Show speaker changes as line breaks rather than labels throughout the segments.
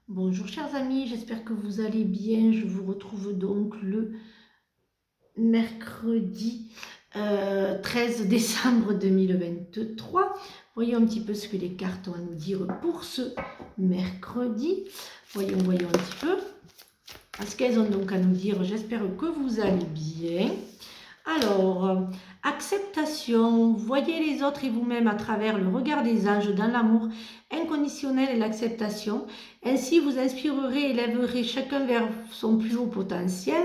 Bonjour chers amis, j'espère que vous allez bien. Je vous retrouve donc le mercredi 13 décembre 2023. Voyons un petit peu ce que les cartes ont à nous dire pour ce mercredi. Voyons un petit peu ce qu'elles ont donc à nous dire. J'espère que vous allez bien. Alors, acceptation, voyez les autres et vous-même à travers le regard des anges dans l'amour inconditionnel et l'acceptation. Ainsi, vous inspirerez et lèverez chacun vers son plus haut potentiel.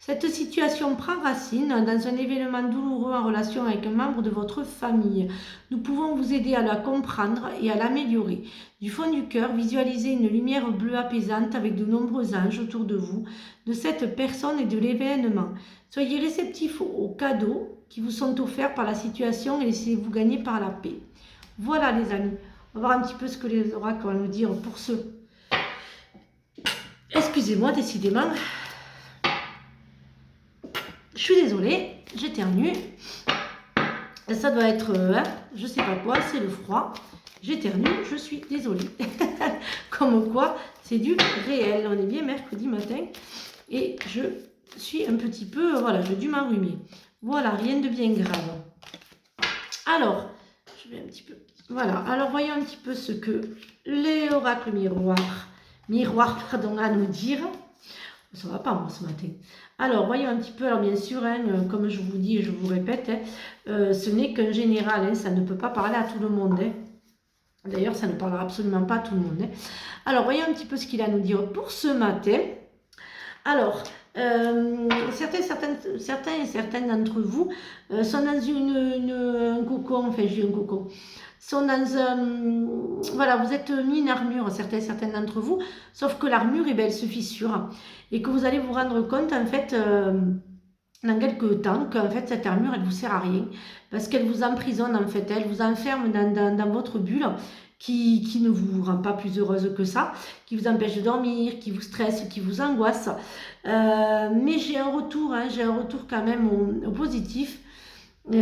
Cette situation prend racine dans un événement douloureux en relation avec un membre de votre famille. Nous pouvons vous aider à la comprendre et à l'améliorer. Du fond du cœur, visualisez une lumière bleue apaisante avec de nombreux anges autour de vous, de cette personne et de l'événement. Soyez réceptifs aux cadeaux qui vous sont offerts par la situation et laissez-vous gagner par la paix. Voilà les amis, on va voir un petit peu ce que les oracles vont nous dire pour ce... Excusez-moi, décidément... Je suis désolée, j'éternue. Ça doit être, je sais pas quoi, c'est le froid. J'éternue, je suis désolée. Comme quoi, c'est du réel. On est bien mercredi matin et je suis un petit peu, voilà, j'ai dû m'enrhumer. Voilà, rien de bien grave. Alors, je vais un petit peu, voilà. Alors, voyons un petit peu ce que les oracles miroirs, pardon, à nous dire. Ça va pas moi ce matin. Alors, voyons un petit peu. Alors, bien sûr, hein, comme je vous dis et je vous répète, hein, ce n'est qu'un général. Hein, ça ne peut pas parler à tout le monde. Hein. D'ailleurs, ça ne parlera absolument pas à tout le monde. Hein. Alors, voyons un petit peu ce qu'il a à nous dire pour ce matin. Alors, certains et certaines d'entre vous sont dans un cocon. Enfin, j'ai un cocon. Sont dans un... Voilà, vous êtes mis une armure, certains d'entre vous, sauf que l'armure, eh ben, elle se fissure. Et que vous allez vous rendre compte, en fait, dans quelques temps, qu'en fait, cette armure, elle vous sert à rien. Parce qu'elle vous emprisonne, en fait. Elle vous enferme dans votre bulle qui ne vous rend pas plus heureuse que ça, qui vous empêche de dormir, qui vous stresse, qui vous angoisse. Mais j'ai un retour quand même au positif. Il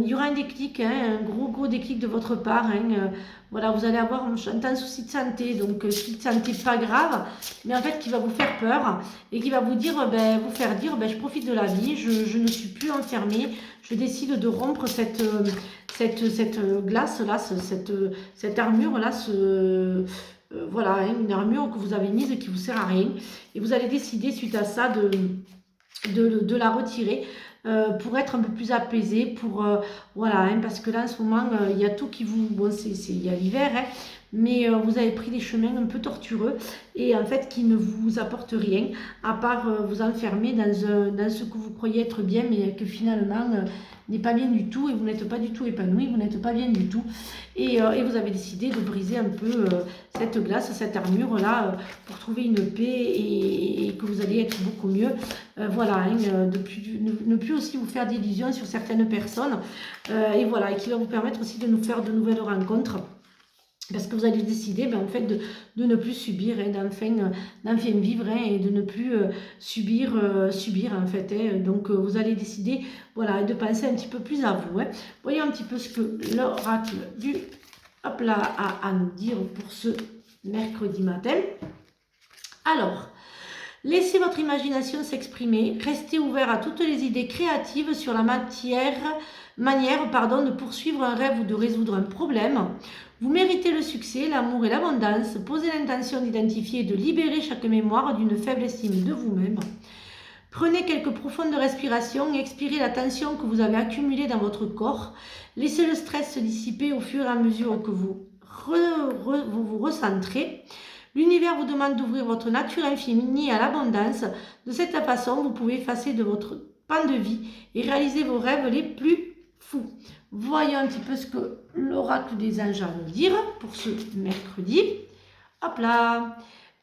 y aura un déclic, hein, un gros déclic de votre part. Hein, voilà, vous allez avoir un souci de santé, donc souci de santé pas grave, mais en fait qui va vous faire peur et qui va vous dire, vous faire dire, je profite de la vie, je ne suis plus enfermée, je décide de rompre cette glace là, cette armure là, voilà, hein, une armure que vous avez mise et qui vous sert à rien, et vous allez décider suite à ça de la retirer. Pour être un peu plus apaisé, pour voilà, hein, parce que là en ce moment il y a tout qui vous, bon il y a l'hiver, hein, mais vous avez pris des chemins un peu tortureux et en fait qui ne vous apportent rien à part vous enfermer dans ce que vous croyez être bien, mais que finalement n'est pas bien du tout, et vous n'êtes pas du tout épanoui, vous n'êtes pas bien du tout, et vous avez décidé de briser un peu cette glace, cette armure là, pour trouver une paix, et que vous allez être beaucoup mieux. Voilà, hein, ne plus aussi vous faire d'illusions sur certaines personnes, et voilà, et qui va vous permettre aussi de nous faire de nouvelles rencontres. Parce que vous allez décider en fait de ne plus subir, hein, d'enfin vivre, hein, et de ne plus subir en fait. Hein. Donc vous allez décider, voilà, de penser un petit peu plus à vous. Hein. Voyons un petit peu ce que l'oracle du hop là a à nous dire pour ce mercredi matin. Alors, laissez votre imagination s'exprimer, restez ouvert à toutes les idées créatives sur la manière de poursuivre un rêve ou de résoudre un problème. Vous méritez le succès, l'amour et l'abondance. Posez l'intention d'identifier et de libérer chaque mémoire d'une faible estime de vous-même. Prenez quelques profondes respirations et expirez la tension que vous avez accumulée dans votre corps. Laissez le stress se dissiper au fur et à mesure que vous vous recentrez. L'univers vous demande d'ouvrir votre nature infinie à l'abondance. De cette façon, vous pouvez effacer de votre pan de vie et réaliser vos rêves les plus fous. Voyons un petit peu ce que l'oracle des anges a à nous dire pour ce mercredi. Hop là!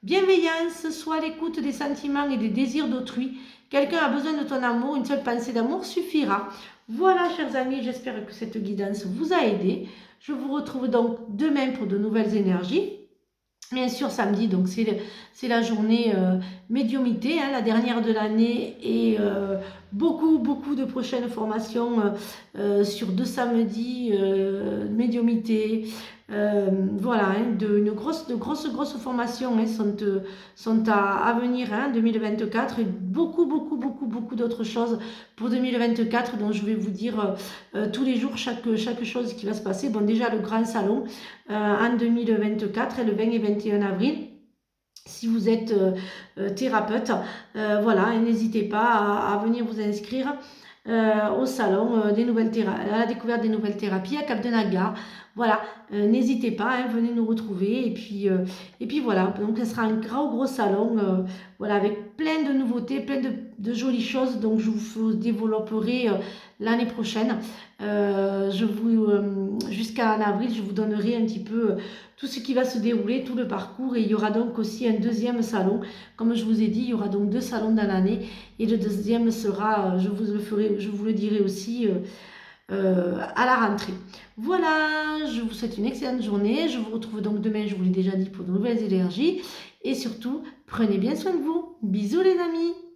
Bienveillance, sois à l'écoute des sentiments et des désirs d'autrui. Quelqu'un a besoin de ton amour, une seule pensée d'amour suffira. Voilà, chers amis, j'espère que cette guidance vous a aidé. Je vous retrouve donc demain pour de nouvelles énergies. Bien sûr, samedi, donc c'est la journée médiumité, hein, la dernière de l'année, et beaucoup de prochaines formations sur 2 samedis, médiumité, Voilà, hein, de grosses formations hein, sont à venir en 2024 et beaucoup d'autres choses pour 2024. Donc je vais vous dire tous les jours chaque chose qui va se passer. Bon, déjà le grand salon en 2024, le 20 et 21 avril. Si vous êtes thérapeute, voilà, n'hésitez pas à venir vous inscrire au salon à la découverte des nouvelles thérapies à Cap de Naga. Voilà, n'hésitez pas, hein, venez nous retrouver. Et puis voilà, donc ce sera un gros salon voilà, avec plein de nouveautés, plein de jolies choses. Donc je vous développerai l'année prochaine. Jusqu'à en avril, je vous donnerai un petit peu tout ce qui va se dérouler, tout le parcours. Et il y aura donc aussi un deuxième salon. Comme je vous ai dit, il y aura donc 2 salons dans l'année. Et le deuxième sera, je vous le dirai aussi à la rentrée. Voilà, je vous souhaite une excellente journée. Je vous retrouve donc demain, je vous l'ai déjà dit, pour de nouvelles énergies. Et surtout, prenez bien soin de vous. Bisous les amis!